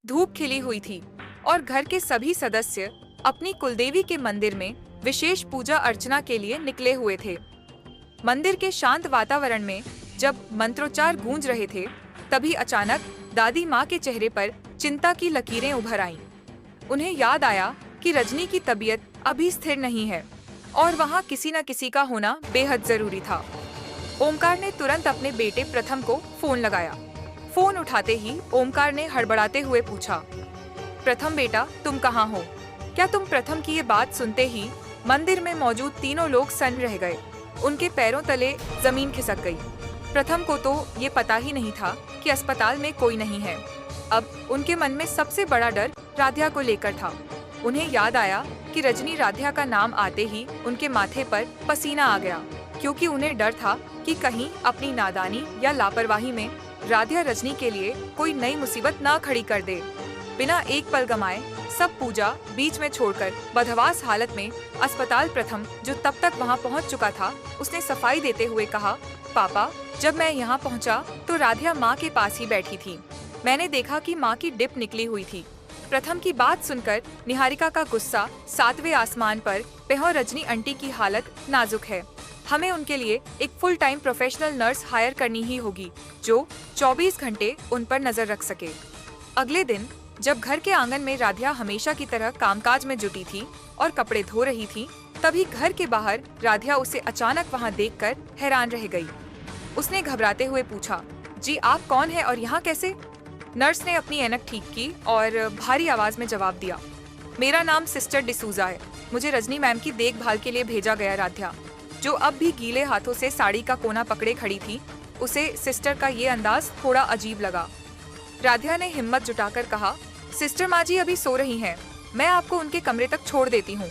धूप खिली हुई थी और घर के सभी सदस्य अपनी कुलदेवी के मंदिर में विशेष पूजा अर्चना के लिए निकले हुए थे। मंदिर के शांत वातावरण में जब मंत्रोच्चार गूंज रहे थे, तभी अचानक दादी माँ के चेहरे पर चिंता की लकीरें उभर आईं। उन्हें याद आया कि रजनी की तबीयत अभी स्थिर नहीं है और वहाँ किसी न किसी का होना बेहद जरूरी था। ओमकार ने तुरंत अपने बेटे प्रथम को फोन लगाया। फोन उठाते ही ओमकार ने हड़बड़ाते हुए पूछा, प्रथम बेटा, तुम कहाँ हो? क्या तुम प्रथम की ये बात सुनते ही मंदिर में मौजूद तीनों लोग सन्न रह गए। उनके पैरों तले जमीन खिसक गई। प्रथम को तो ये पता ही नहीं था कि अस्पताल में कोई नहीं है। अब उनके मन में सबसे बड़ा डर राध्या को लेकर था। उन्हें याद आया कि रजनी राध्या का नाम आते ही उनके माथे पर पसीना आ गया, क्योंकि उन्हें डर था कि कहीं अपनी नादानी या लापरवाही में राध्या रजनी के लिए कोई नई मुसीबत ना खड़ी कर दे। बिना एक पल गमाए सब पूजा बीच में छोड़कर बदहवास हालत में अस्पताल प्रथम, जो तब तक वहां पहुंच चुका था, उसने सफाई देते हुए कहा, पापा, जब मैं यहां पहुंचा तो राध्या माँ के पास ही बैठी थी। मैंने देखा कि माँ की डिप निकली हुई थी। प्रथम की बात सुनकर निहारिका का गुस्सा 7वें आसमान पर। पेहो, रजनी आंटी की हालत नाजुक है। हमें उनके लिए एक full time professional nurse hire करनी ही होगी, जो 24 घंटे उन पर नजर रख सके। अगले दिन जब घर के आंगन में राध्या हमेशा की तरह कामकाज में जुटी थी और कपड़े धो रही थी, तभी घर के बाहर राध्या उसे अचानक वहां देखकर हैरान रह गई। उसने घबराते हुए पूछा, जी आप कौन है और यहाँ कैसे? नर्स ने अपनी ऐनक ठीक की और भारी आवाज में जवाब दिया, मेरा नाम सिस्टर डिसूजा है। मुझे रजनी मैम की देखभाल के लिए भेजा गया। राध्या, जो अब भी गीले हाथों से साड़ी का कोना पकड़े खड़ी थी, उसे सिस्टर का ये अंदाज थोड़ा अजीब लगा। राध्या ने हिम्मत जुटाकर कहा, सिस्टर माँ जी अभी सो रही हैं। मैं आपको उनके कमरे तक छोड़ देती हूँ।